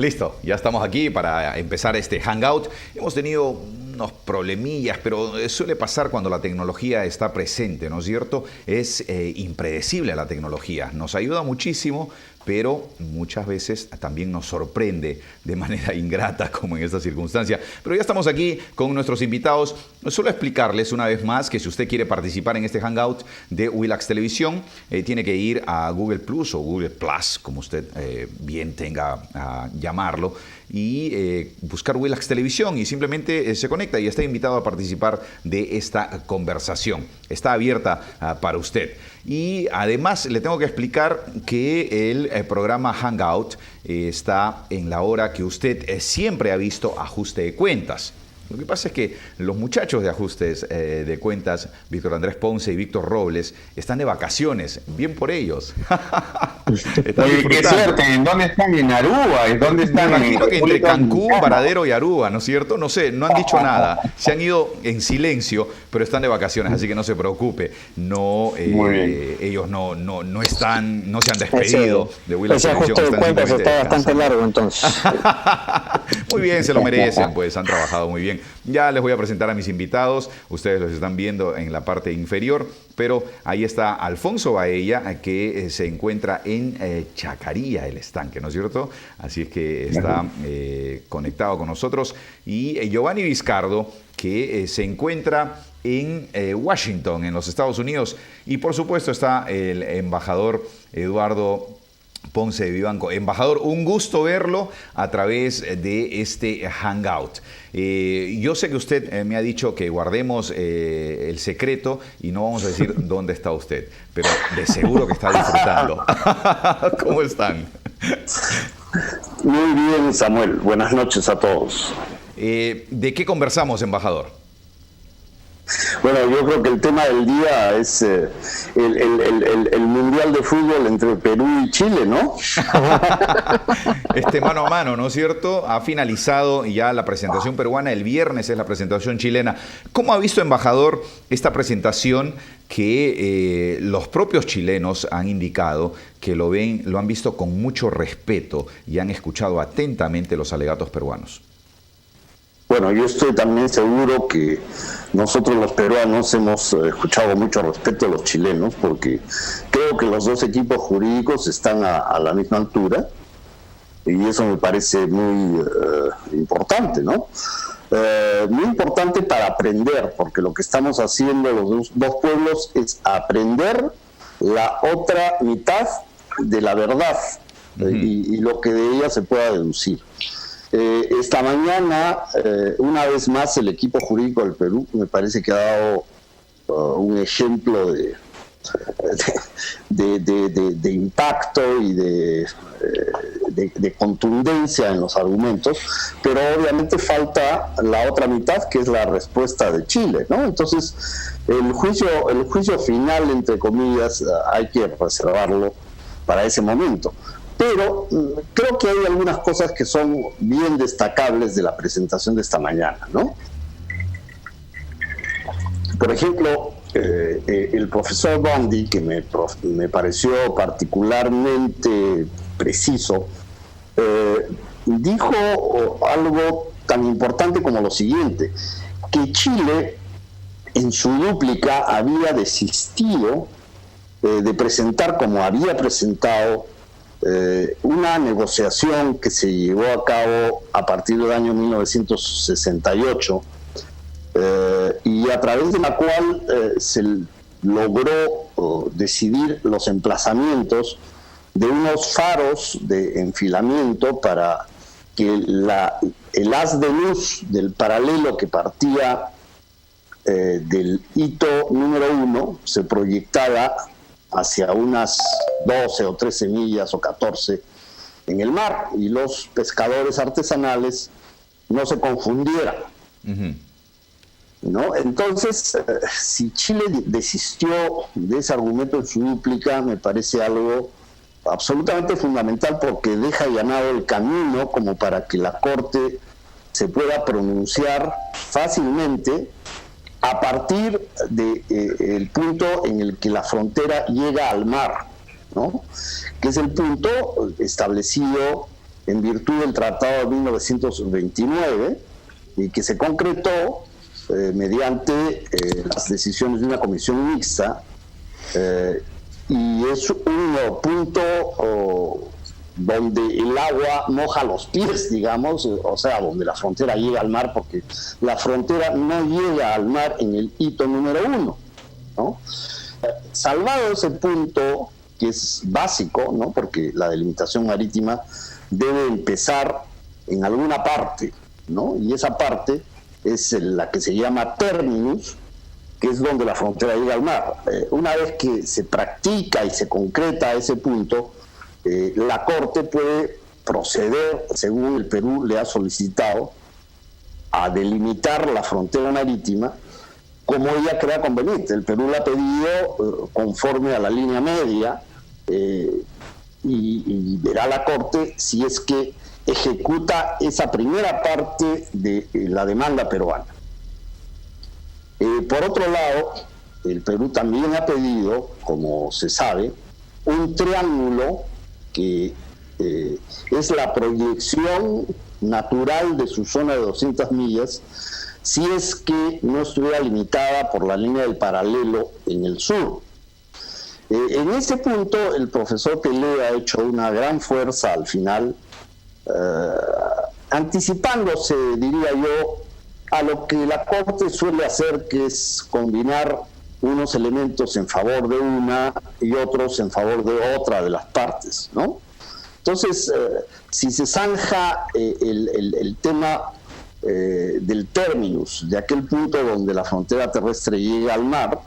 Listo, ya estamos aquí para empezar este Hangout. Hemos tenido unos problemillas, pero suele pasar cuando la tecnología está presente, ¿no es cierto? Es impredecible la tecnología, nos ayuda muchísimo, pero muchas veces también nos sorprende de manera ingrata, como en esta circunstancia. Pero ya estamos aquí con nuestros invitados. Solo explicarles una vez más que si usted quiere participar en este Hangout de Willax Televisión, tiene que ir a Google Plus o Google Plus, como usted bien tenga a llamarlo, y buscar Willax Televisión y simplemente se conecta y está invitado a participar de esta conversación. Está abierta para usted. Y además le tengo que explicar que el programa Hangout está en la hora que usted siempre ha visto Ajuste de Cuentas. Lo que pasa es que los muchachos de Ajustes de Cuentas, Víctor Andrés Ponce y Víctor Robles, están de vacaciones. Bien por ellos. Oye, qué suerte. ¿En dónde están? ¿En Aruba? ¿En dónde están? Me imagino que entre Cancún, Varadero y Aruba, ¿no es cierto? No sé, no han dicho nada. Se han ido en silencio, pero están de vacaciones, así que no se preocupe. No, ellos no están, no se han despedido de Willax Televisión. Ese Ajuste de Cuentas está bastante largo, entonces. Muy bien, se lo merecen, pues han trabajado muy bien. Ya les voy a presentar a mis invitados, ustedes los están viendo en la parte inferior, pero ahí está Alfonso Baella, que se encuentra en Chacarilla, el estanque, ¿no es cierto? Así es que está conectado con nosotros. Y Giovanni Vizcardo, que se encuentra en Washington, en los Estados Unidos. Y por supuesto está el embajador Eduardo Ponce de Vivanco. Embajador, un gusto verlo a través de este Hangout. Yo sé que usted me ha dicho que guardemos el secreto y no vamos a decir dónde está usted, pero de seguro que está disfrutando. ¿Cómo están? Muy bien, Samuel. Buenas noches a todos. ¿De qué conversamos, embajador? Bueno, yo creo que el tema del día es el Mundial de Fútbol entre Perú y Chile, ¿no? Este mano a mano, ¿no es cierto? Ha finalizado ya la presentación peruana, el viernes es la presentación chilena. ¿Cómo ha visto, embajador, esta presentación que los propios chilenos han indicado que lo han visto con mucho respeto y han escuchado atentamente los alegatos peruanos? Bueno, yo estoy también seguro que nosotros los peruanos hemos escuchado mucho respeto a los chilenos, porque creo que los dos equipos jurídicos están a la misma altura, y eso me parece muy importante, ¿no? Muy importante para aprender, porque lo que estamos haciendo los dos pueblos es aprender la otra mitad de la verdad, y lo que de ella se pueda deducir. Esta mañana, una vez más, el equipo jurídico del Perú me parece que ha dado un ejemplo de impacto y de contundencia en los argumentos, pero obviamente falta la otra mitad, que es la respuesta de Chile, ¿no? Entonces, el juicio final, entre comillas, hay que reservarlo para ese momento. Pero creo que hay algunas cosas que son bien destacables de la presentación de esta mañana, ¿no? Por ejemplo, el profesor Bondi, que me pareció particularmente preciso, dijo algo tan importante como lo siguiente: que Chile, en su dúplica, había desistido de presentar como había presentado una negociación que se llevó a cabo a partir del año 1968 y a través de la cual se logró decidir los emplazamientos de unos faros de enfilamiento para que el haz de luz del paralelo que partía del hito número 1 se proyectara hacia unas 12 o 13 millas o 14 en el mar, y los pescadores artesanales no se confundieran. ¿No? Entonces, si Chile desistió de ese argumento en su dúplica, me parece algo absolutamente fundamental, porque deja allanado el camino como para que la Corte se pueda pronunciar fácilmente a partir del punto en el que la frontera llega al mar, ¿no? Que es el punto establecido en virtud del Tratado de 1929 y que se concretó mediante las decisiones de una comisión mixta, y es un punto donde el agua moja los pies, digamos, o sea, donde la frontera llega al mar, porque la frontera no llega al mar en el hito número 1, ¿no? Salvado ese punto, que es básico, ¿no? Porque la delimitación marítima debe empezar en alguna parte, ¿no? Y esa parte es la que se llama terminus, que es donde la frontera llega al mar. Una vez que se practica y se concreta ese punto, la Corte puede proceder, según el Perú le ha solicitado, a delimitar la frontera marítima como ella crea conveniente. El Perú la ha pedido conforme a la línea media, y verá la Corte si es que ejecuta esa primera parte de la demanda peruana. Por otro lado, el Perú también ha pedido, como se sabe, un triángulo que es la proyección natural de su zona de 200 millas, si es que no estuviera limitada por la línea del paralelo en el sur. En ese punto, el profesor Pelé ha hecho una gran fuerza al final, anticipándose, diría yo, a lo que la Corte suele hacer, que es combinar unos elementos en favor de una y otros en favor de otra de las partes, ¿no? Entonces, si se zanja el tema del terminus, de aquel punto donde la frontera terrestre llega al mar,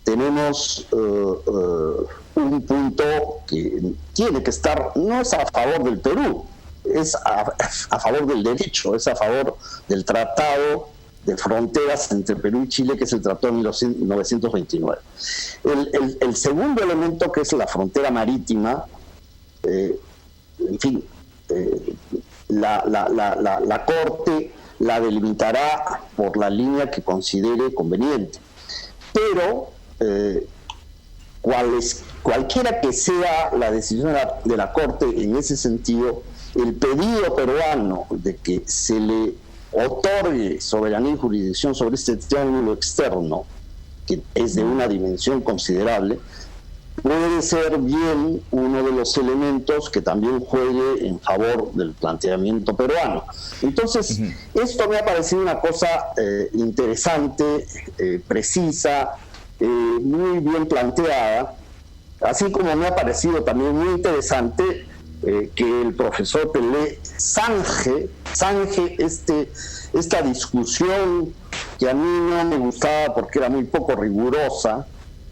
tenemos un punto que tiene que estar, no es a favor del Perú, es a favor del derecho, es a favor del Tratado de Fronteras entre Perú y Chile, que es el Tratado de 1929. El segundo elemento, que es la frontera marítima, en fin, la Corte la delimitará por la línea que considere conveniente. Pero cualquiera que sea la decisión de la Corte en ese sentido, el pedido peruano de que se le otorgue soberanía y jurisdicción sobre este triángulo externo, que es de una dimensión considerable, puede ser bien uno de los elementos que también juegue en favor del planteamiento peruano. Entonces, esto me ha parecido una cosa interesante, precisa, muy bien planteada, así como me ha parecido también muy interesante que el profesor Pelé zanje esta discusión que a mí no me gustaba porque era muy poco rigurosa,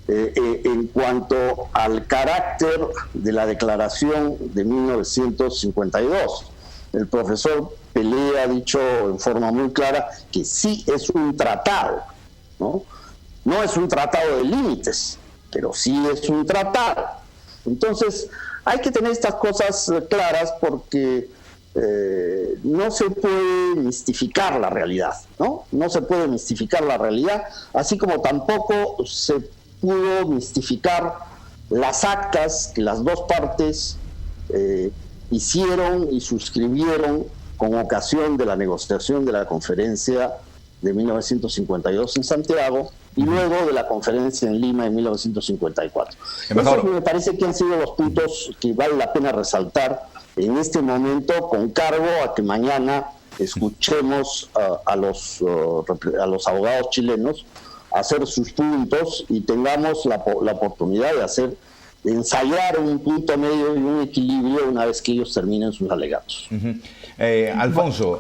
en cuanto al carácter de la declaración de 1952. El profesor Pelé ha dicho en forma muy clara que sí es un tratado, ¿no? No es un tratado de límites, pero sí es un tratado. Entonces, hay que tener estas cosas claras porque no se puede mistificar la realidad, ¿no? No se puede mistificar la realidad, así como tampoco se pudo mistificar las actas que las dos partes hicieron y suscribieron con ocasión de la negociación de la conferencia de 1952 en Santiago y luego de la conferencia en Lima en 1954. Esos me parece que han sido los puntos que vale la pena resaltar en este momento, con cargo a que mañana escuchemos a los abogados chilenos hacer sus puntos y tengamos la oportunidad de ensayar un punto medio y un equilibrio una vez que ellos terminen sus alegatos. Alfonso,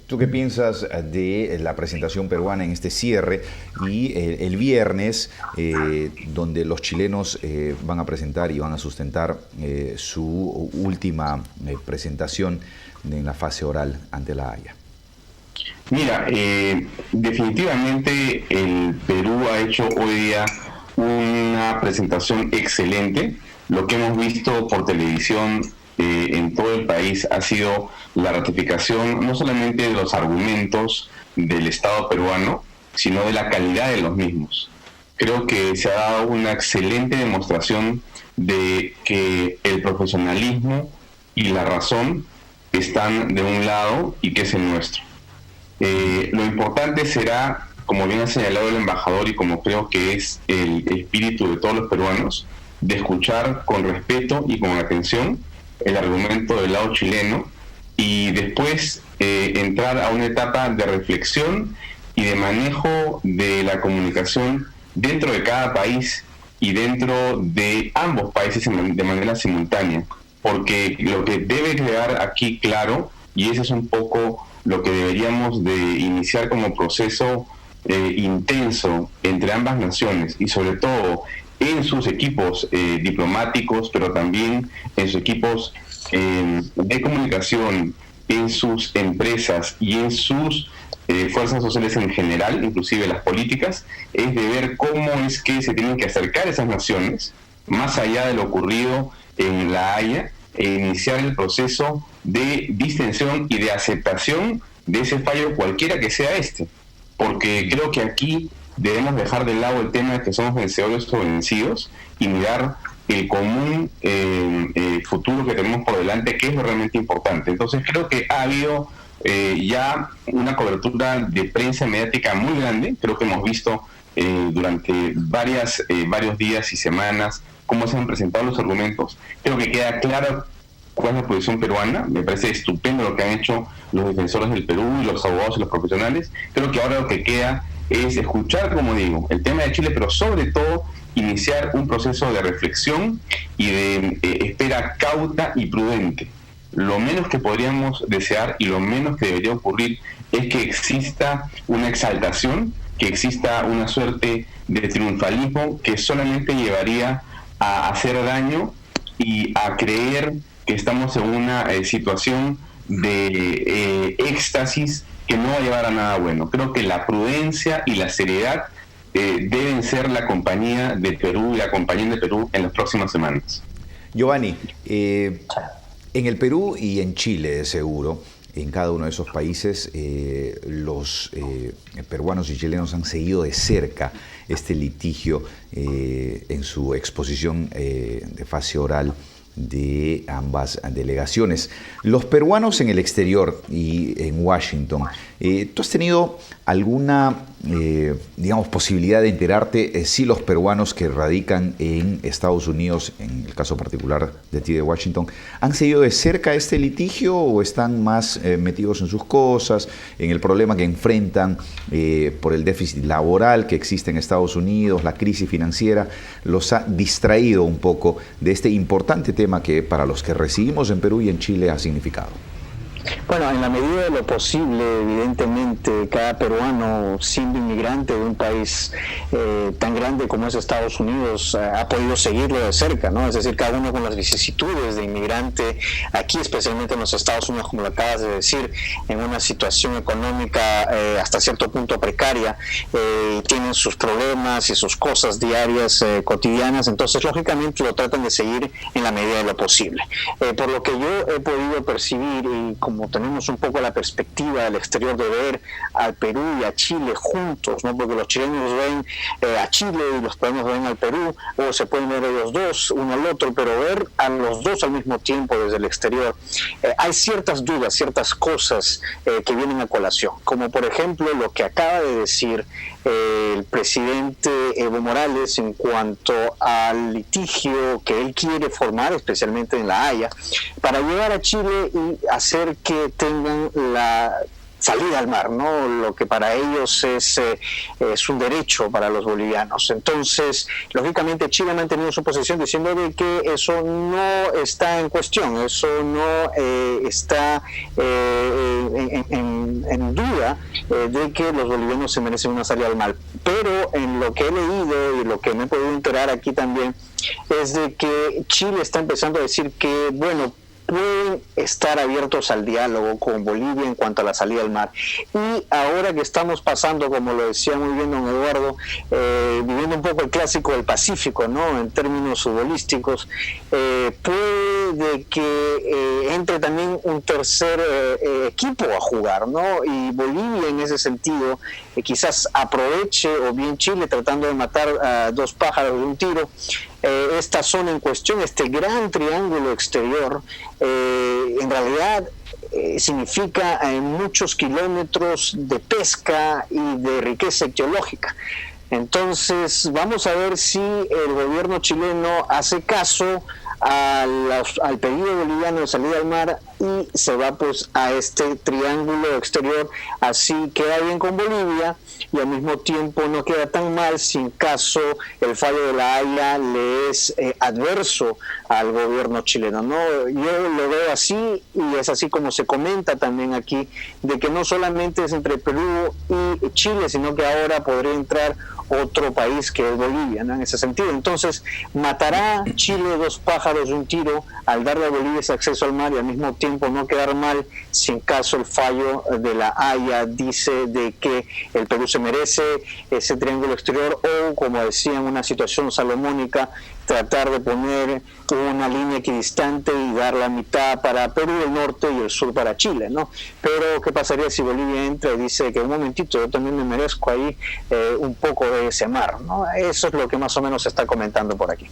¿tú qué piensas de la presentación peruana en este cierre y el viernes, donde los chilenos van a presentar y van a sustentar su última presentación en la fase oral ante la Haya? Mira, definitivamente el Perú ha hecho hoy día una presentación excelente. Lo que hemos visto por televisión en todo el país ha sido la ratificación no solamente de los argumentos del Estado peruano, sino de la calidad de los mismos. Creo que se ha dado una excelente demostración de que el profesionalismo y la razón están de un lado y que es el nuestro. Lo importante será, como bien ha señalado el embajador y como creo que es el espíritu de todos los peruanos, de escuchar con respeto y con atención el argumento del lado chileno y después entrar a una etapa de reflexión y de manejo de la comunicación dentro de cada país y dentro de ambos países de manera simultánea, porque lo que debe quedar aquí claro, y ese es un poco lo que deberíamos de iniciar como proceso intenso entre ambas naciones y sobre todo en sus equipos diplomáticos, pero también en sus equipos de comunicación, en sus empresas y en sus fuerzas sociales en general, inclusive las políticas, es de ver cómo es que se tienen que acercar esas naciones, más allá de lo ocurrido en La Haya, e iniciar el proceso de distensión y de aceptación de ese fallo, cualquiera que sea este. Porque creo que aquí debemos dejar de lado el tema de que somos vencedores o vencidos y mirar el común futuro que tenemos por delante, que es lo realmente importante. Entonces creo que ha habido ya una cobertura de prensa mediática muy grande. Creo que hemos visto durante varios días y semanas cómo se han presentado los argumentos. Creo que queda claro cuál es la posición peruana. Me parece estupendo lo que han hecho los defensores del Perú y los abogados y los profesionales. Creo que ahora lo que queda es escuchar, como digo, el tema de Chile, pero sobre todo iniciar un proceso de reflexión y de espera cauta y prudente. Lo menos que podríamos desear y lo menos que debería ocurrir es que exista una exaltación, que exista una suerte de triunfalismo que solamente llevaría a hacer daño y a creer que estamos en una situación de éxtasis que no va a llevar a nada bueno. Creo que la prudencia y la seriedad deben ser la compañía de Perú y la compañía de Perú en las próximas semanas. Giovanni, en el Perú y en Chile, seguro, en cada uno de esos países, los peruanos y chilenos han seguido de cerca este litigio en su exposición de fase oral de ambas delegaciones. Los peruanos en el exterior y en Washington, ¿tú has tenido alguna, posibilidad de enterarte si los peruanos que radican en Estados Unidos, en el caso particular de ti de Washington, han seguido de cerca este litigio o están más metidos en sus cosas, en el problema que enfrentan por el déficit laboral que existe en Estados Unidos, la crisis financiera, los ha distraído un poco de este importante tema que para los que residimos en Perú y en Chile ha significado? Bueno, en la medida de lo posible, evidentemente, cada peruano siendo inmigrante de un país tan grande como es Estados Unidos ha podido seguirlo de cerca, ¿no? Es decir, cada uno con las vicisitudes de inmigrante, aquí especialmente en los Estados Unidos, como lo acabas de decir, en una situación económica hasta cierto punto precaria, tienen sus problemas y sus cosas diarias, cotidianas, entonces lógicamente lo tratan de seguir en la medida de lo posible. Por lo que yo he podido percibir, y como tenemos un poco la perspectiva del exterior de ver al Perú y a Chile juntos, ¿no? Porque los chilenos ven a Chile y los peruanos ven al Perú, o se pueden ver ellos dos, uno al otro, pero ver a los dos al mismo tiempo desde el exterior, hay ciertas dudas, ciertas cosas que vienen a colación, como por ejemplo lo que acaba de decir el presidente Evo Morales en cuanto al litigio que él quiere formar, especialmente en La Haya, para llegar a Chile y hacer que tengan la salida al mar, ¿no? Lo que para ellos es un derecho para los bolivianos. Entonces, lógicamente Chile ha mantenido su posición diciendo de que eso no está en cuestión, eso no está en duda de que los bolivianos se merecen una salida al mar. Pero en lo que he leído y lo que me he podido enterar aquí también es de que Chile está empezando a decir que, bueno, pueden estar abiertos al diálogo con Bolivia en cuanto a la salida al mar. Y ahora que estamos pasando, como lo decía muy bien don Eduardo, viviendo un poco el clásico del Pacífico, ¿no? En términos futbolísticos, puede que entre también un tercer equipo a jugar, ¿no? Y Bolivia en ese sentido quizás aproveche, o bien Chile tratando de matar a dos pájaros de un tiro, esta zona en cuestión, este gran triángulo exterior, en realidad significa muchos kilómetros de pesca y de riqueza ictiológica. Entonces vamos a ver si el gobierno chileno hace caso al pedido boliviano de salida al mar y se va pues a este triángulo exterior, así queda bien con Bolivia y al mismo tiempo no queda tan mal si en caso el fallo de la Haya le es adverso al gobierno chileno, ¿no? Yo lo veo así y es así como se comenta también aquí, de que no solamente es entre Perú y Chile, sino que ahora podría entrar otro país que es Bolivia, ¿no? En ese sentido. Entonces, matará Chile dos pájaros de un tiro al darle a Bolivia ese acceso al mar y al mismo tiempo no quedar mal si en caso el fallo de la Haya dice de que el Perú se merece ese triángulo exterior o, como decía, en una situación salomónica, tratar de poner una línea equidistante y dar la mitad para Perú del norte y el sur para Chile, ¿no? Pero ¿qué pasaría si Bolivia entra y dice que un momentito, yo también me merezco ahí un poco de ese mar, ¿no? Eso es lo que más o menos se está comentando por aquí.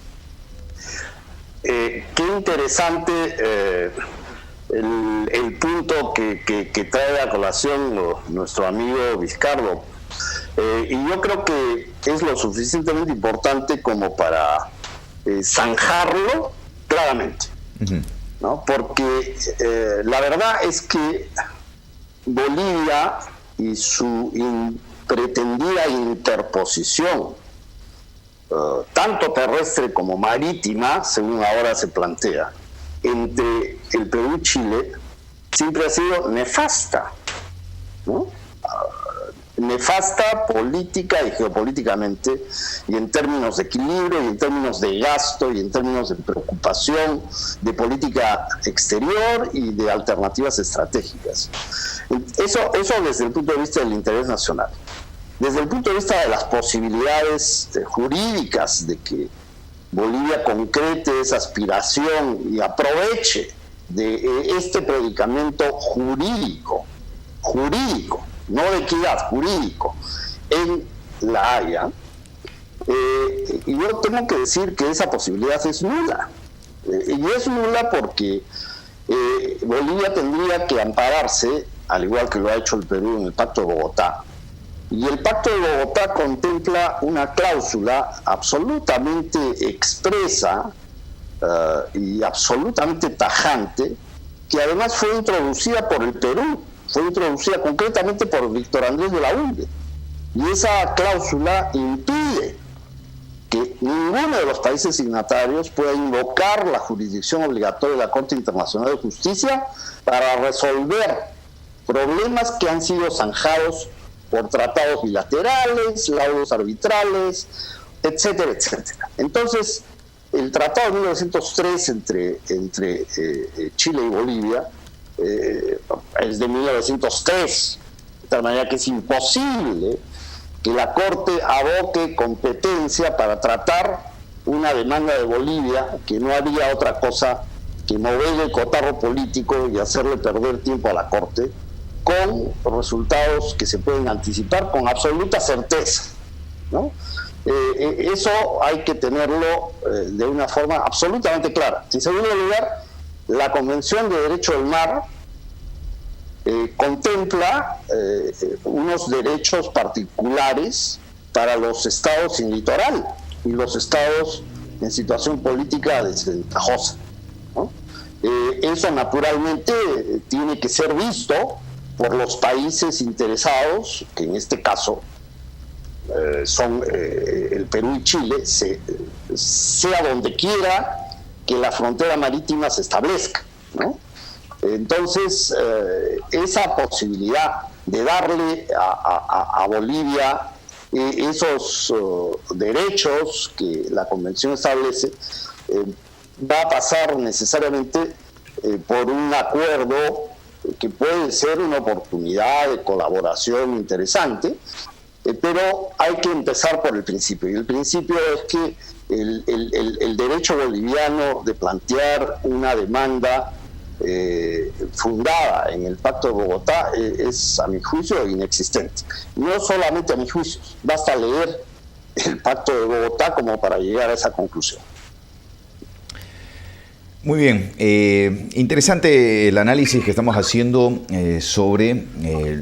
Qué interesante el punto que trae a colación nuestro amigo Vizcardo. Y yo creo que es lo suficientemente importante como para zanjarlo claramente, ¿no? Porque la verdad es que Bolivia y su pretendida interposición, tanto terrestre como marítima, según ahora se plantea, entre el Perú y Chile, siempre ha sido nefasta, ¿no? Nefasta política y geopolíticamente, y en términos de equilibrio, y en términos de gasto, y en términos de preocupación de política exterior y de alternativas estratégicas. Eso desde el punto de vista del interés nacional. Desde el punto de vista de las posibilidades jurídicas de que Bolivia concrete esa aspiración y aproveche de este predicamento jurídico, no de equidad, jurídico, en La Haya, y yo tengo que decir que esa posibilidad es nula. Y es nula porque Bolivia tendría que ampararse, al igual que lo ha hecho el Perú, en el Pacto de Bogotá. Y el Pacto de Bogotá contempla una cláusula absolutamente expresa y absolutamente tajante, que además fue introducida por el Perú, fue introducida concretamente por Víctor Andrés de la Hunde. Y esa cláusula impide que ninguno de los países signatarios pueda invocar la jurisdicción obligatoria de la Corte Internacional de Justicia para resolver problemas que han sido zanjados por tratados bilaterales, laudos arbitrales, etcétera, etcétera. Entonces, el tratado de 1903 entre Chile y Bolivia es de 1903, de tal manera que es imposible que la Corte aboque competencia para tratar una demanda de Bolivia que no haría otra cosa que mover el cotarro político y hacerle perder tiempo a la Corte, con resultados que se pueden anticipar con absoluta certeza, ¿no? Eso hay que tenerlo de una forma absolutamente clara. En segundo lugar, la Convención de Derecho del Mar contempla unos derechos particulares para los estados sin litoral y los estados en situación política desventajosa, ¿no? Eso naturalmente tiene que ser visto por los países interesados, que en este caso son el Perú y Chile, sea donde quiera que la frontera marítima se establezca, ¿no? Entonces, esa posibilidad de darle a Bolivia esos derechos que la Convención establece, va a pasar necesariamente por un acuerdo que puede ser una oportunidad de colaboración interesante, pero hay que empezar por el principio, y el principio es que el derecho boliviano de plantear una demanda fundada en el Pacto de Bogotá es, a mi juicio, inexistente. No solamente a mi juicio, basta leer el Pacto de Bogotá como para llegar a esa conclusión. Muy bien, interesante el análisis que estamos haciendo sobre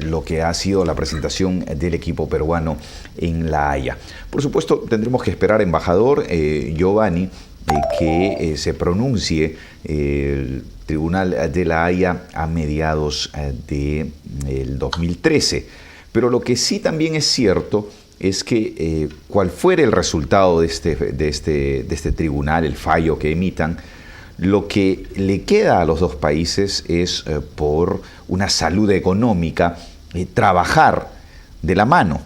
lo que ha sido la presentación del equipo peruano en La Haya. Por supuesto, tendremos que esperar, embajador Giovanni, que se pronuncie el Tribunal de La Haya a mediados del 2013. Pero lo que sí también es cierto es que cual fuere el resultado de este tribunal, el fallo que emitan, lo que le queda a los dos países es, por una salud económica, trabajar de la mano,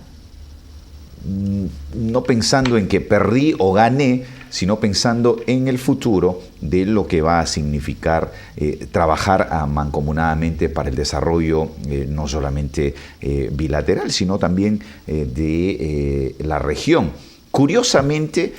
no pensando en que perdí o gané, sino pensando en el futuro de lo que va a significar trabajar mancomunadamente para el desarrollo no solamente bilateral, sino también de la región. Curiosamente,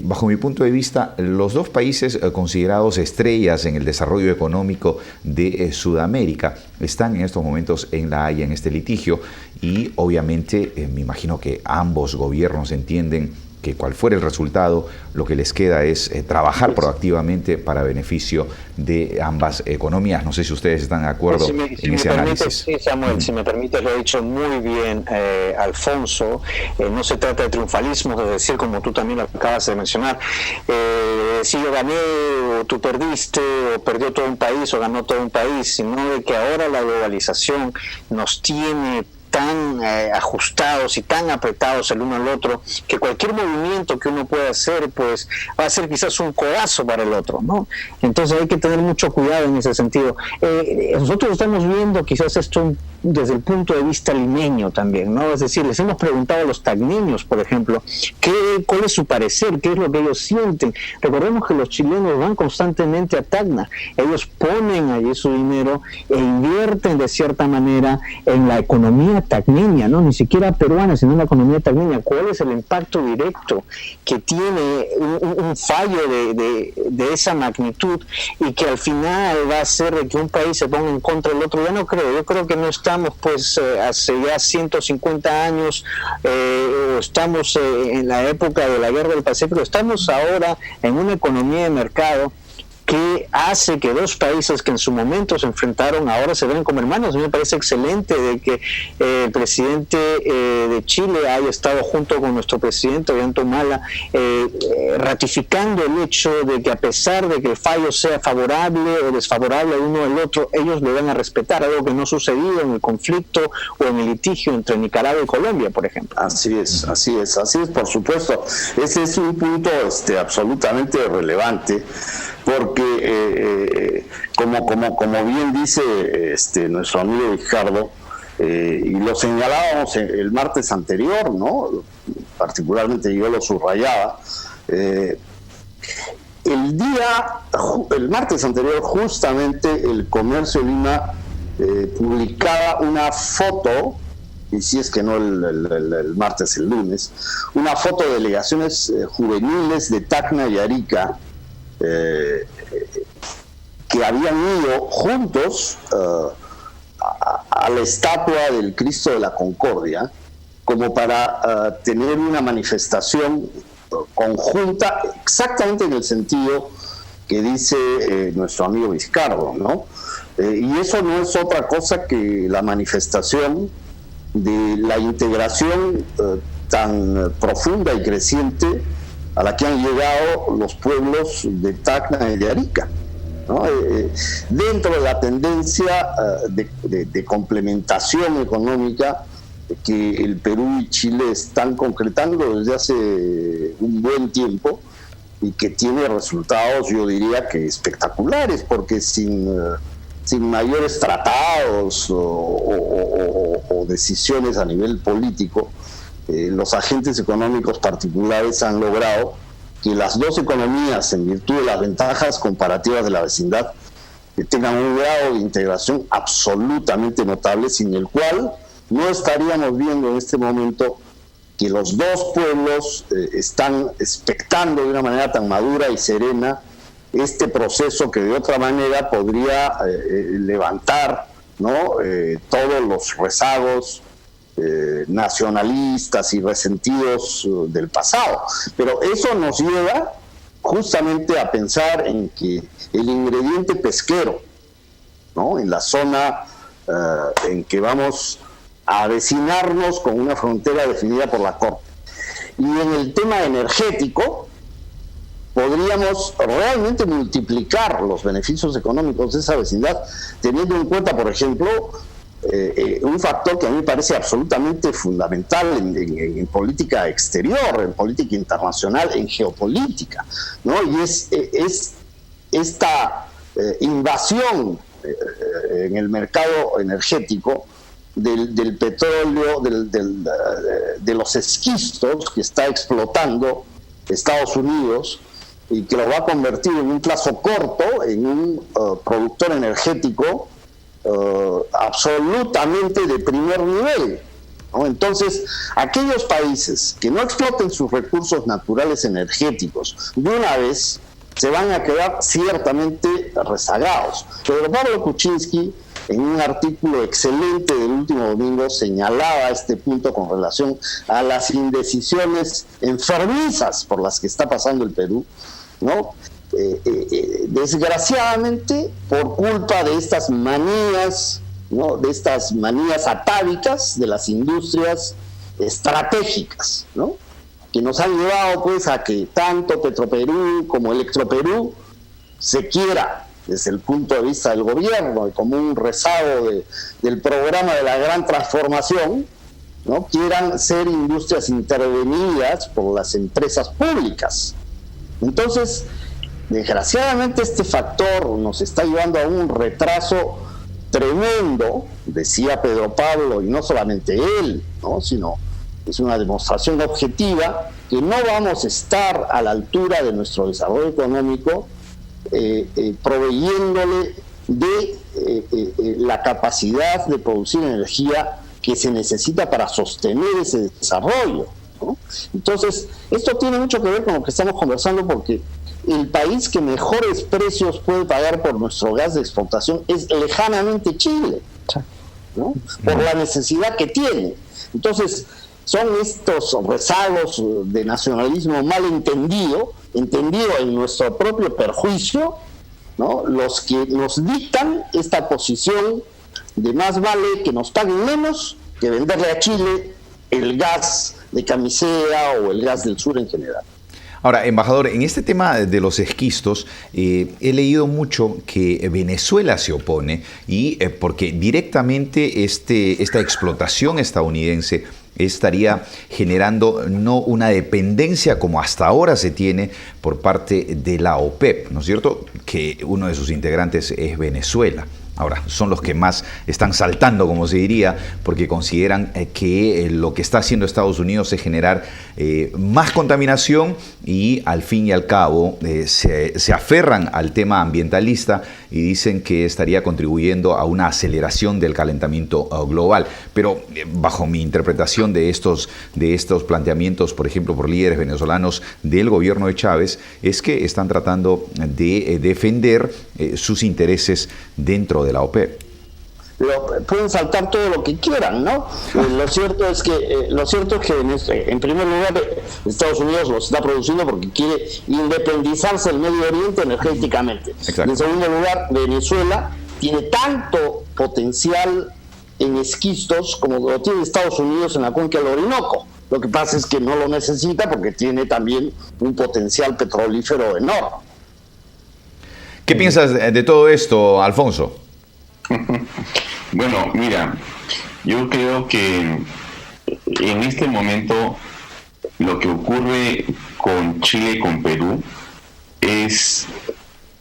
bajo mi punto de vista, los dos países considerados estrellas en el desarrollo económico de Sudamérica están en estos momentos en La Haya, en este litigio, y obviamente me imagino que ambos gobiernos entienden que cual fuera el resultado, lo que les queda es trabajar proactivamente para beneficio de ambas economías. No sé si ustedes están de acuerdo en ese análisis. Sí, Samuel, si me permites, lo ha dicho muy bien Alfonso. No se trata de triunfalismo, es decir, como tú también lo acabas de mencionar, si yo gané o tú perdiste, o perdió todo un país o ganó todo un país, sino de que ahora la globalización nos tiene tan ajustados y tan apretados el uno al otro, que cualquier movimiento que uno pueda hacer, pues va a ser quizás un codazo para el otro, ¿no? Entonces hay que tener mucho cuidado en ese sentido. Nosotros estamos viendo quizás esto desde el punto de vista limeño también, ¿no? Es decir, les hemos preguntado a los tacneños, por ejemplo, cuál es su parecer, qué es lo que ellos sienten. Recordemos que los chilenos van constantemente a Tacna, ellos ponen allí su dinero e invierten de cierta manera en la economía tacneña, ¿no? Ni siquiera peruana, sino en la economía tacneña. ¿Cuál es el impacto directo que tiene un fallo de esa magnitud y que al final va a hacer de que un país se ponga en contra del otro? Yo creo que no estamos pues hace ya 150 años o estamos en la época de la Guerra del Pacífico, estamos ahora en una economía de mercado que hace que dos países que en su momento se enfrentaron ahora se ven como hermanos. A mí me parece excelente de que el presidente de Chile haya estado junto con nuestro presidente Ollanta Humala ratificando el hecho de que a pesar de que el fallo sea favorable o desfavorable al uno al otro, ellos lo van a respetar, algo que no ha sucedido en el conflicto o en el litigio entre Nicaragua y Colombia, por ejemplo. Así es, por supuesto. Ese es un punto absolutamente relevante, porque como bien dice nuestro amigo Ricardo, y lo señalábamos el martes anterior, ¿no? Particularmente yo lo subrayaba, el martes anterior justamente el Comercio de Lima publicaba una foto, y si es que no el martes, el lunes, una foto de delegaciones juveniles de Tacna y Arica, que habían ido juntos a la estatua del Cristo de la Concordia, como para tener una manifestación conjunta, exactamente en el sentido que dice nuestro amigo Vizcardo, ¿no? Y eso no es otra cosa que la manifestación de la integración tan profunda y creciente a la que han llegado los pueblos de Tacna y de Arica, ¿no? Dentro de la tendencia de complementación económica que el Perú y Chile están concretando desde hace un buen tiempo y que tiene resultados, yo diría que espectaculares, porque sin mayores tratados o decisiones a nivel político, los agentes económicos particulares han logrado que las dos economías, en virtud de las ventajas comparativas de la vecindad, tengan un grado de integración absolutamente notable, sin el cual no estaríamos viendo en este momento que los dos pueblos están expectando de una manera tan madura y serena este proceso que de otra manera podría levantar, ¿no? Todos los rezagos nacionalistas y resentidos del pasado. Pero eso nos lleva justamente a pensar en que el ingrediente pesquero, ¿no?, en la zona en que vamos a avecinarnos con una frontera definida por la Corte. Y en el tema energético, podríamos realmente multiplicar los beneficios económicos de esa vecindad, teniendo en cuenta, por ejemplo, un factor que a mí me parece absolutamente fundamental en política exterior, en política internacional, en geopolítica, ¿no? Y es esta invasión en el mercado energético del petróleo, de los esquistos que está explotando Estados Unidos y que lo va a convertir en un plazo corto en un productor energético absolutamente de primer nivel, ¿no? Entonces, aquellos países que no exploten sus recursos naturales energéticos de una vez se van a quedar ciertamente rezagados. Pero Pablo Kuczynski, en un artículo excelente del último domingo, señalaba este punto con relación a las indecisiones enfermizas por las que está pasando el Perú, ¿no? Desgraciadamente, por culpa de estas manías, ¿no?, de estas manías atávicas de las industrias estratégicas, ¿no?, que nos han llevado pues a que tanto Petroperú como Electroperú se quiera, desde el punto de vista del gobierno, como un rezago del programa de la gran transformación, ¿no?, quieran ser industrias intervenidas por las empresas públicas. Entonces, desgraciadamente este factor nos está llevando a un retraso tremendo, decía Pedro Pablo, y no solamente él, ¿no?, sino es una demostración objetiva que no vamos a estar a la altura de nuestro desarrollo económico proveyéndole de la capacidad de producir energía que se necesita para sostener ese desarrollo, ¿no? Entonces, esto tiene mucho que ver con lo que estamos conversando, porque el país que mejores precios puede pagar por nuestro gas de exportación es lejanamente Chile, ¿no?, por la necesidad que tiene. Entonces, son estos rezagos de nacionalismo mal entendido en nuestro propio perjuicio, ¿no?, los que nos dictan esta posición de más vale que nos paguen menos que venderle a Chile el gas de Camisea o el gas del sur en general. Ahora, embajador, en este tema de los esquistos, he leído mucho que Venezuela se opone y porque directamente esta explotación estadounidense estaría generando no una dependencia como hasta ahora se tiene por parte de la OPEP, ¿no es cierto?, que uno de sus integrantes es Venezuela. Ahora, son los que más están saltando, como se diría, porque consideran que lo que está haciendo Estados Unidos es generar más contaminación y al fin y al cabo se aferran al tema ambientalista y dicen que estaría contribuyendo a una aceleración del calentamiento global. Pero bajo mi interpretación de estos planteamientos, por ejemplo, por líderes venezolanos del gobierno de Chávez, es que están tratando de defender sus intereses dentro de la OPEP. Pero pueden saltar todo lo que quieran, ¿no? Lo cierto es que en primer lugar Estados Unidos los está produciendo porque quiere independizarse del Medio Oriente energéticamente. Exacto. En segundo lugar, Venezuela tiene tanto potencial en esquistos como lo tiene Estados Unidos en la cuenca del Orinoco. Lo que pasa es que no lo necesita porque tiene también un potencial petrolífero enorme. ¿Qué piensas de todo esto, Alfonso? Bueno, mira, yo creo que en este momento lo que ocurre con Chile y con Perú es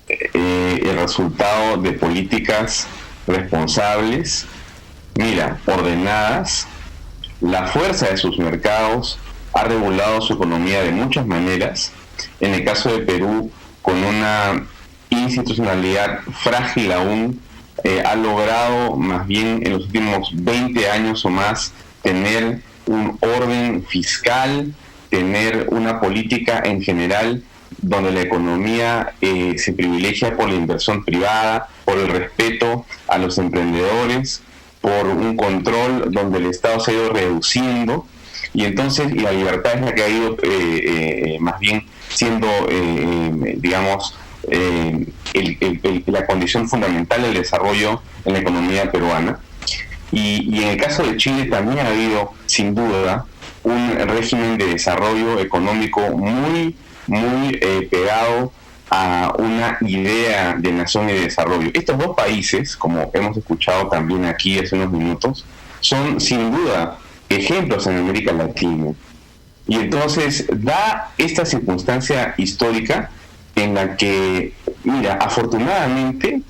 el resultado de políticas responsables, mira, ordenadas. La fuerza de sus mercados ha regulado su economía de muchas maneras. En el caso de Perú, con una institucionalidad frágil aún, ha logrado más bien en los últimos 20 años o más tener un orden fiscal, tener una política en general donde la economía se privilegia por la inversión privada, por el respeto a los emprendedores, por un control donde el Estado se ha ido reduciendo, y entonces la libertad es la que ha ido más bien siendo, digamos, la condición fundamental del desarrollo en la economía peruana. Y en el caso de Chile también ha habido, sin duda, un régimen de desarrollo económico muy pegado a una idea de nación y de desarrollo. Estos dos países, como hemos escuchado también aquí hace unos minutos, son sin duda ejemplos en América Latina. Y entonces da esta circunstancia histórica en la que, mira, afortunadamente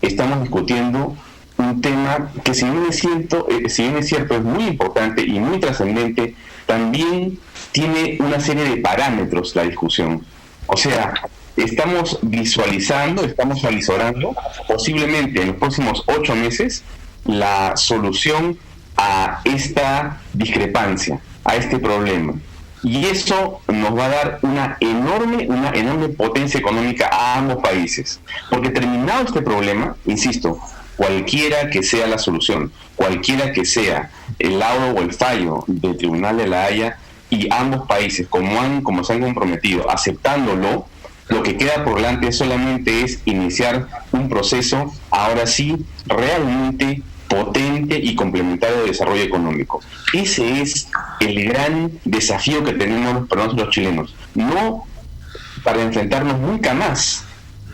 estamos discutiendo un tema que, si bien es cierto, es muy importante y muy trascendente, también tiene una serie de parámetros la discusión. O sea, estamos visualizando, estamos avisorando posiblemente en los próximos 8 meses la solución a esta discrepancia, a este problema. Y eso nos va a dar una enorme potencia económica a ambos países. Porque terminado este problema, insisto, cualquiera que sea la solución, cualquiera que sea el laudo o el fallo del Tribunal de la Haya, y ambos países, como se han comprometido, aceptándolo, lo que queda por delante solamente es iniciar un proceso, ahora sí, realmente potente y complementario de desarrollo económico. Ese es el gran desafío que tenemos para nosotros los chilenos. No para enfrentarnos nunca más,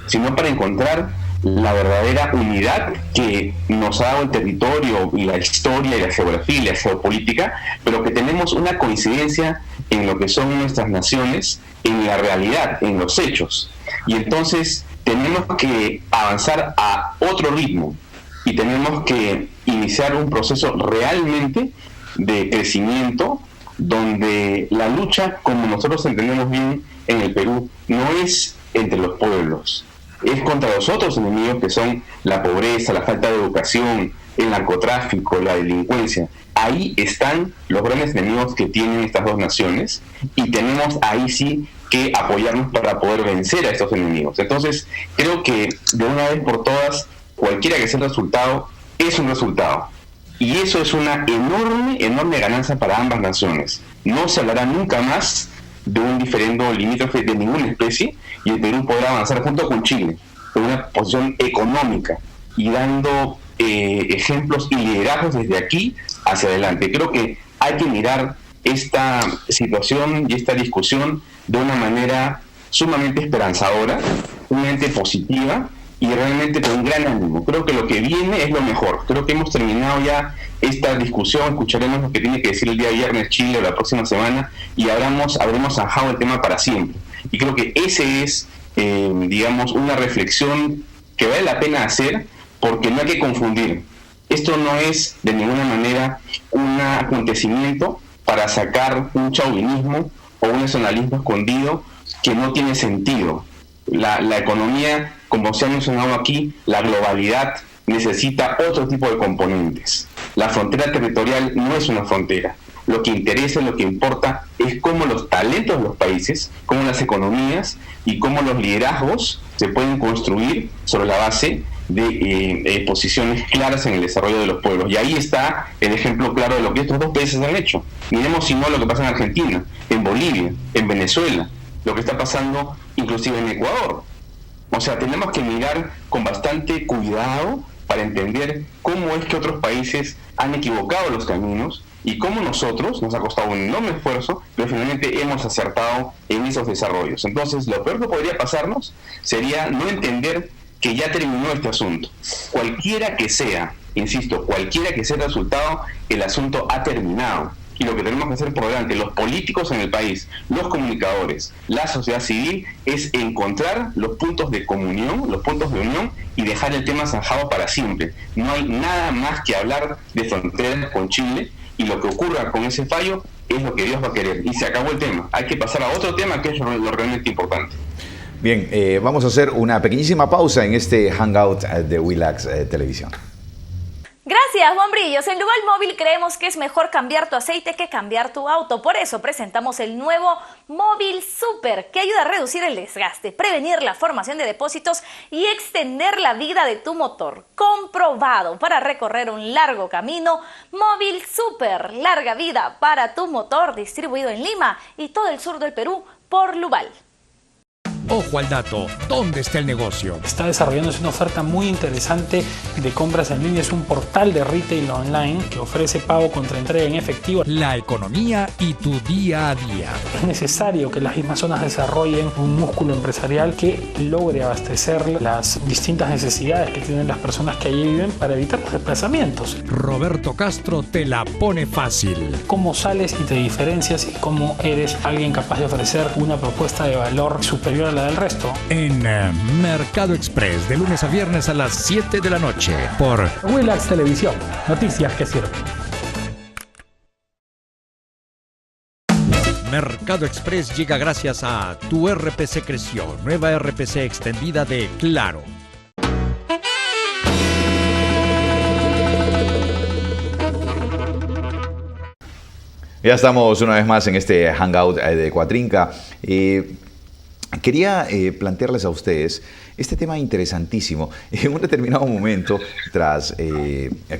sino para encontrar la verdadera unidad que nos ha dado el territorio y la historia y la geografía y la geopolítica, pero que tenemos una coincidencia en lo que son nuestras naciones, en la realidad, en los hechos. Y entonces tenemos que avanzar a otro ritmo y tenemos que iniciar un proceso realmente de crecimiento, donde la lucha, como nosotros entendemos bien en el Perú, no es entre los pueblos, es contra los otros enemigos, que son la pobreza, la falta de educación, el narcotráfico, la delincuencia. Ahí están los grandes enemigos que tienen estas dos naciones, y tenemos ahí sí que apoyarnos para poder vencer a estos enemigos. Entonces, creo que de una vez por todas, cualquiera que sea el resultado, es un resultado. Y eso es una enorme ganancia para ambas naciones. No se hablará nunca más de un diferendo limítrofe de ninguna especie, y el Perú podrá avanzar junto con Chile en una posición económica y dando ejemplos y liderazgos desde aquí hacia adelante. Creo que hay que mirar esta situación y esta discusión de una manera sumamente esperanzadora, sumamente positiva y realmente con un gran ánimo. Creo que lo que viene es lo mejor. Creo que hemos terminado ya esta discusión, escucharemos lo que tiene que decir el día viernes Chile o la próxima semana, y habremos zanjado el tema para siempre. Y creo que ese es, digamos, una reflexión que vale la pena hacer, porque no hay que confundir. Esto no es de ninguna manera un acontecimiento para sacar un chauvinismo o un nacionalismo escondido que no tiene sentido. La economía, como se ha mencionado aquí, la globalidad necesita otro tipo de componentes. La frontera territorial no es una frontera. Lo que interesa, lo que importa es cómo los talentos de los países, cómo las economías y cómo los liderazgos se pueden construir sobre la base de posiciones claras en el desarrollo de los pueblos. Y ahí está el ejemplo claro de lo que estos dos países han hecho. Miremos si no lo que pasa en Argentina, en Bolivia, en Venezuela, lo que está pasando inclusive en Ecuador. O sea, tenemos que mirar con bastante cuidado para entender cómo es que otros países han equivocado los caminos y cómo nosotros nos ha costado un enorme esfuerzo, pero finalmente hemos acertado en esos desarrollos. Entonces, lo peor que podría pasarnos sería no entender que ya terminó este asunto. Cualquiera que sea, insisto, cualquiera que sea el resultado, el asunto ha terminado. Y lo que tenemos que hacer por delante, los políticos en el país, los comunicadores, la sociedad civil, es encontrar los puntos de comunión, los puntos de unión, y dejar el tema zanjado para siempre. No hay nada más que hablar de fronteras con Chile, y lo que ocurra con ese fallo es lo que Dios va a querer. Y se acabó el tema. Hay que pasar a otro tema, que es lo realmente importante. Bien, vamos a hacer una pequeñísima pausa en este Hangout de Willax Televisión. Gracias, Juan Brillos. En Luval Móvil creemos que es mejor cambiar tu aceite que cambiar tu auto. Por eso presentamos el nuevo Móvil Super, que ayuda a reducir el desgaste, prevenir la formación de depósitos y extender la vida de tu motor. Comprobado para recorrer un largo camino. Móvil Super, larga vida para tu motor, distribuido en Lima y todo el sur del Perú por Luval. Ojo al dato, ¿dónde está el negocio? Está desarrollándose una oferta muy interesante de compras en línea. Es un portal de retail online que ofrece pago contra entrega en efectivo. La economía y tu día a día. Es necesario que las mismas zonas desarrollen un músculo empresarial que logre abastecer las distintas necesidades que tienen las personas que allí viven para evitar los desplazamientos. Roberto Castro te la pone fácil. Cómo sales y te diferencias y cómo eres alguien capaz de ofrecer una propuesta de valor superior a la del resto. En Mercado Express, de lunes a viernes a las 7 de la noche, por Willax Televisión, noticias que sirven. Mercado Express llega gracias a Tu RPC Creció, nueva RPC extendida de Claro. Ya estamos una vez más en este Hangout de Cuatrinca. Quería plantearles a ustedes este tema interesantísimo. En un determinado momento, tras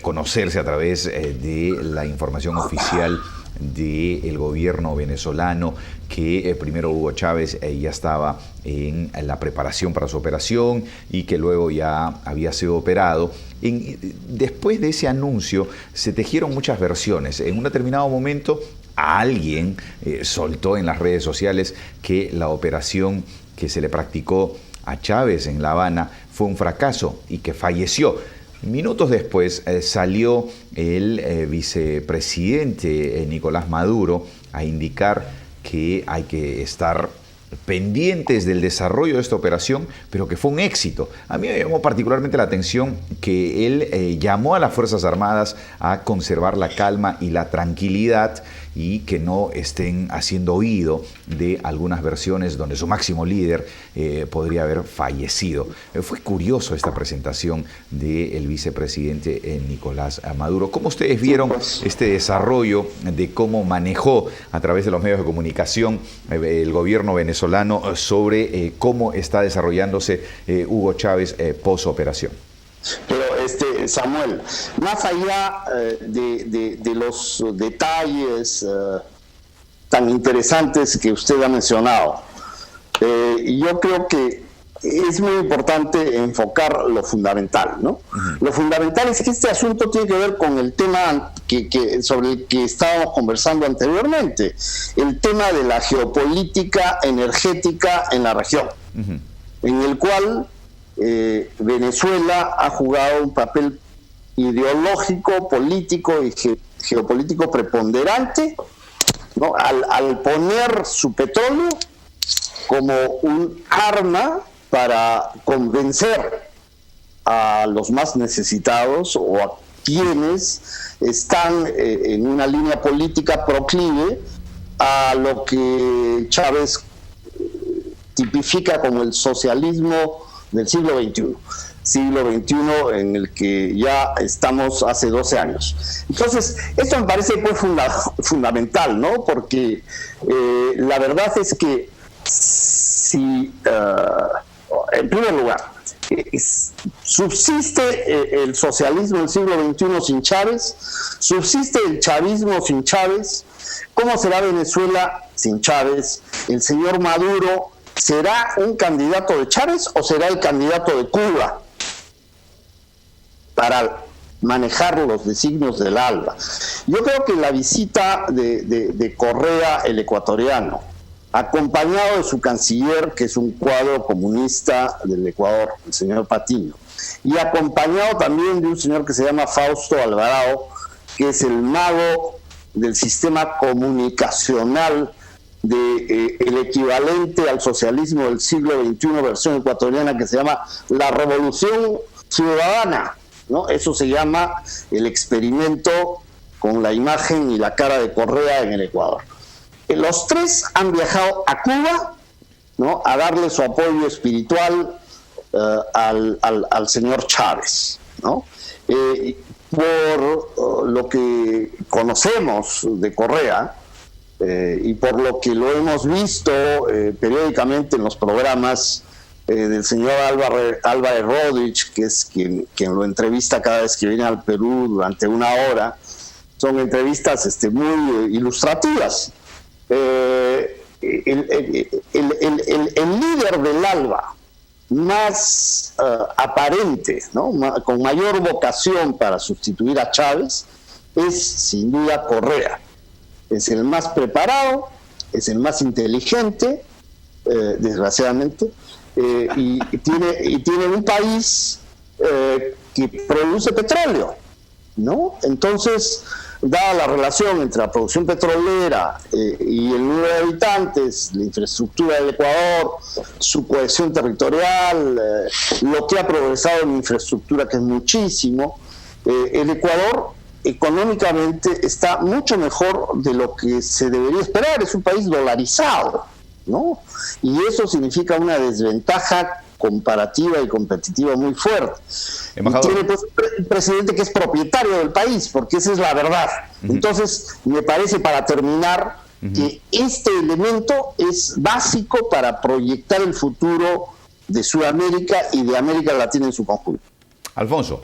conocerse a través de la información oficial del gobierno venezolano, que primero Hugo Chávez ya estaba en la preparación para su operación y que luego ya había sido operado. Después de ese anuncio se tejieron muchas versiones. En un determinado momento alguien soltó en las redes sociales que la operación que se le practicó a Chávez en La Habana fue un fracaso y que falleció. Minutos después salió el vicepresidente Nicolás Maduro a indicar que hay que estar pendientes del desarrollo de esta operación, pero que fue un éxito. A mí me llamó particularmente la atención que él llamó a las Fuerzas Armadas a conservar la calma y la tranquilidad y que no estén haciendo oído de algunas versiones donde su máximo líder podría haber fallecido. Fue curioso esta presentación del vicepresidente Nicolás Maduro. ¿Cómo ustedes vieron este desarrollo de cómo manejó a través de los medios de comunicación el gobierno venezolano sobre cómo está desarrollándose Hugo Chávez post-operación? Pero Samuel, más allá de los detalles tan interesantes que usted ha mencionado, yo creo que es muy importante enfocar lo fundamental, ¿no? Lo fundamental es que este asunto tiene que ver con el tema sobre el que estábamos conversando anteriormente, el tema de la geopolítica energética en la región, en el cual Venezuela ha jugado un papel ideológico, político y geopolítico preponderante, ¿no? Al poner su petróleo como un arma para convencer a los más necesitados o a quienes están en una línea política proclive a lo que Chávez tipifica como el socialismo del siglo XXI en el que ya estamos hace 12 años. Entonces, esto me parece pues fundamental, ¿no? Porque la verdad es que si, en primer lugar, subsiste el socialismo del siglo XXI sin Chávez, subsiste el chavismo sin Chávez, ¿cómo será Venezuela sin Chávez? El señor Maduro, ¿será un candidato de Chávez o será el candidato de Cuba para manejar los designios del ALBA? Yo creo que la visita de Correa, el ecuatoriano, acompañado de su canciller, que es un cuadro comunista del Ecuador, el señor Patiño, y acompañado también de un señor que se llama Fausto Alvarado, que es el mago del sistema comunicacional el equivalente al socialismo del siglo XXI, versión ecuatoriana, que se llama la Revolución Ciudadana, ¿no? Eso se llama el experimento con la imagen y la cara de Correa en el Ecuador. Los tres han viajado a Cuba, ¿no? A darle su apoyo espiritual al señor Chávez, ¿no? Por lo que conocemos de Correa, y por lo que lo hemos visto periódicamente en los programas del señor Álvarez Rodríguez, que es quien lo entrevista cada vez que viene al Perú durante una hora, son entrevistas muy ilustrativas. el líder del ALBA más aparente, ¿no?, con mayor vocación para sustituir a Chávez, es sin duda Correa. Es el más preparado, es el más inteligente, desgraciadamente, y tiene un país que produce petróleo, ¿no? Entonces, dada la relación entre la producción petrolera y el número de habitantes, la infraestructura del Ecuador, su cohesión territorial, lo que ha progresado en infraestructura, que es muchísimo, el Ecuador económicamente está mucho mejor de lo que se debería esperar. Es un país dolarizado, ¿no? Y eso significa una desventaja comparativa y competitiva muy fuerte. Y tiene pues un presidente que es propietario del país, porque esa es la verdad. Entonces, me parece, para terminar, que este elemento es básico para proyectar el futuro de Sudamérica y de América Latina en su conjunto. Alfonso.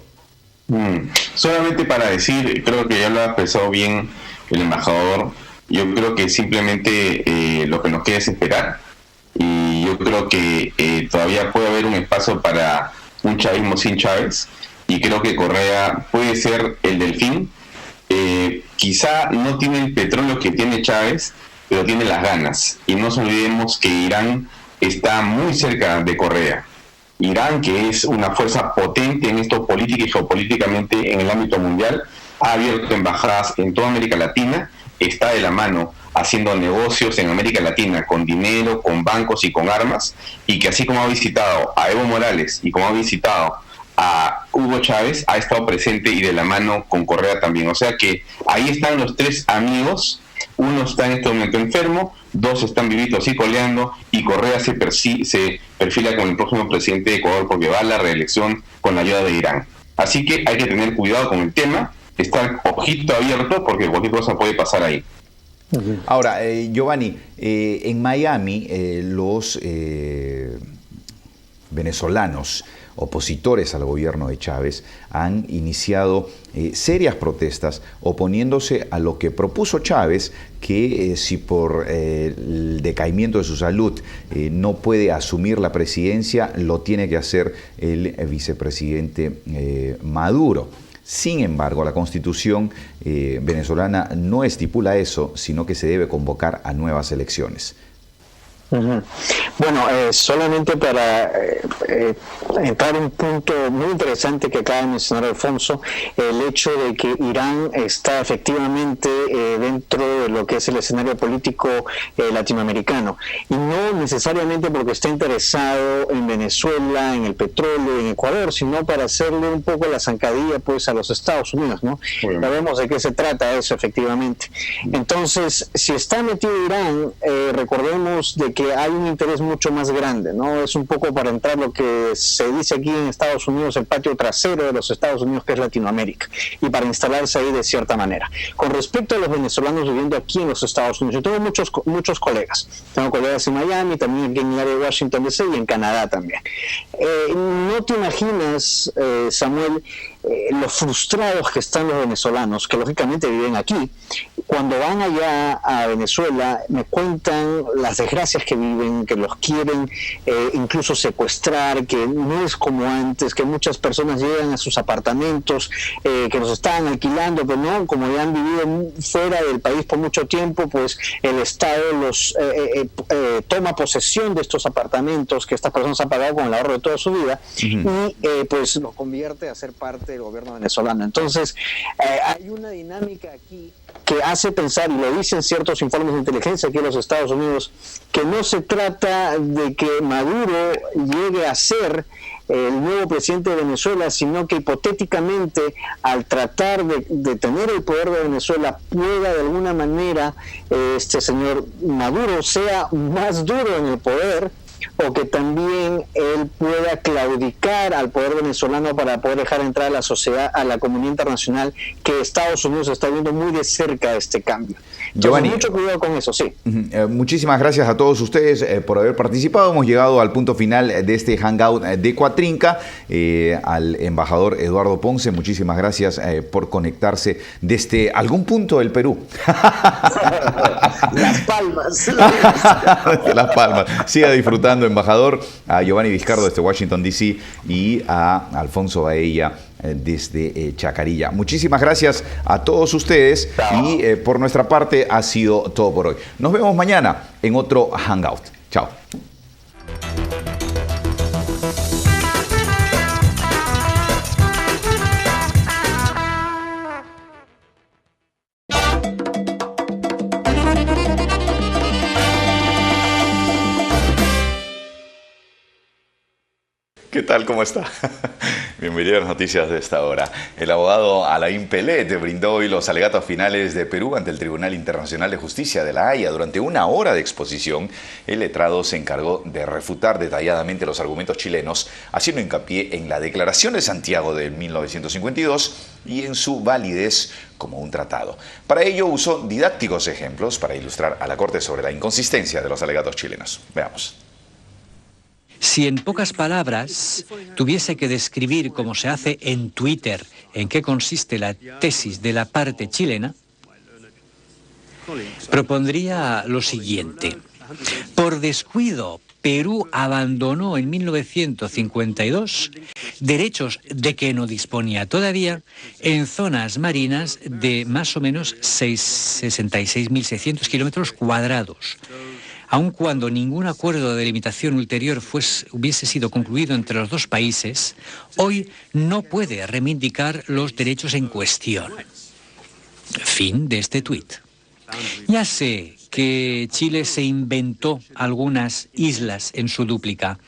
Solamente para decir, creo que ya lo ha expresado bien el embajador, yo creo que simplemente lo que nos queda es esperar, y yo creo que todavía puede haber un espacio para un chavismo sin Chávez, y creo que Correa puede ser el delfín. Quizá no tiene el petróleo que tiene Chávez, pero tiene las ganas, y no nos olvidemos que Irán está muy cerca de Correa. Irán, que es una fuerza potente en esto política y geopolíticamente en el ámbito mundial, ha abierto embajadas en toda América Latina, está de la mano haciendo negocios en América Latina con dinero, con bancos y con armas, y que así como ha visitado a Evo Morales y como ha visitado a Hugo Chávez, ha estado presente y de la mano con Correa también. O sea que ahí están los tres amigos. Uno está en este momento enfermo, dos están vivitos y coleando, y Correa se perfila como el próximo presidente de Ecuador, porque va a la reelección con la ayuda de Irán. Así que hay que tener cuidado con el tema, estar ojito abierto, porque cualquier cosa puede pasar ahí. Ahora, Giovanni, en Miami los venezolanos opositores al gobierno de Chávez han iniciado serias protestas oponiéndose a lo que propuso Chávez, que si por el decaimiento de su salud no puede asumir la presidencia, lo tiene que hacer el vicepresidente Maduro. Sin embargo, la Constitución venezolana no estipula eso, sino que se debe convocar a nuevas elecciones. Bueno, solamente para entrar en un punto muy interesante que acaba de mencionar Alfonso, el hecho de que Irán está efectivamente dentro de lo que es el escenario político latinoamericano, y no necesariamente porque está interesado en Venezuela, en el petróleo, en Ecuador, sino para hacerle un poco la zancadilla pues a los Estados Unidos, ¿no? Sabemos de qué se trata eso, efectivamente. Entonces, si está metido Irán, recordemos de que hay un interés mucho más grande, ¿no? Es un poco para entrar lo que se dice aquí en Estados Unidos, el patio trasero de los Estados Unidos, que es Latinoamérica, y para instalarse ahí de cierta manera. Con respecto a los venezolanos viviendo aquí en los Estados Unidos, yo tengo muchos colegas. Tengo colegas en Miami, también aquí en el área de Washington DC y en Canadá también. No te imaginas, Samuel, lo frustrados que están los venezolanos, que lógicamente viven aquí. Cuando van allá a Venezuela, me cuentan las desgracias que viven, que los quieren incluso secuestrar, que no es como antes, que muchas personas llegan a sus apartamentos, que los estaban alquilando, pero no, como ya han vivido fuera del país por mucho tiempo, pues el Estado los toma posesión de estos apartamentos que estas personas han pagado con el ahorro de toda su vida, y pues lo convierte a ser parte del gobierno venezolano. Entonces, hay una dinámica aquí que hace pensar, y lo dicen ciertos informes de inteligencia aquí en los Estados Unidos, que no se trata de que Maduro llegue a ser el nuevo presidente de Venezuela, sino que hipotéticamente, al tratar de tener el poder de Venezuela, pueda de alguna manera este señor Maduro sea más duro en el poder o que también él pueda claudicar al poder venezolano para poder dejar entrar a la sociedad, a la comunidad internacional, que Estados Unidos está viendo muy de cerca este cambio. Entonces, Giovanni, mucho cuidado con eso, sí. Muchísimas gracias a todos ustedes por haber participado. Hemos llegado al punto final de este hangout de Cuatrinca. Al embajador Eduardo Ponce, muchísimas gracias por conectarse desde algún punto del Perú. Las Palmas. Desde Las Palmas. Siga disfrutando, embajador. A Giovanni Vizcardo desde Washington, D.C. y a Alfonso Baella desde Chacarilla. Muchísimas gracias a todos ustedes y por nuestra parte ha sido todo por hoy. Nos vemos mañana en otro Hangout. Chao. ¿Qué tal? ¿Cómo está? Bienvenido a las noticias de esta hora. El abogado Alain Pellet brindó hoy los alegatos finales de Perú ante el Tribunal Internacional de Justicia de La Haya. Durante una hora de exposición, el letrado se encargó de refutar detalladamente los argumentos chilenos, haciendo hincapié en la Declaración de Santiago de 1952 y en su validez como un tratado. Para ello usó didácticos ejemplos para ilustrar a la Corte sobre la inconsistencia de los alegatos chilenos. Veamos. Si en pocas palabras tuviese que describir, como se hace en Twitter, en qué consiste la tesis de la parte chilena, propondría lo siguiente. Por descuido, Perú abandonó en 1952 derechos de que no disponía todavía en zonas marinas de más o menos 66.600 kilómetros cuadrados. Aun cuando ningún acuerdo de delimitación ulterior hubiese sido concluido entre los dos países, hoy no puede reivindicar los derechos en cuestión. Fin de este tuit. Ya sé que Chile se inventó algunas islas en su dúplica.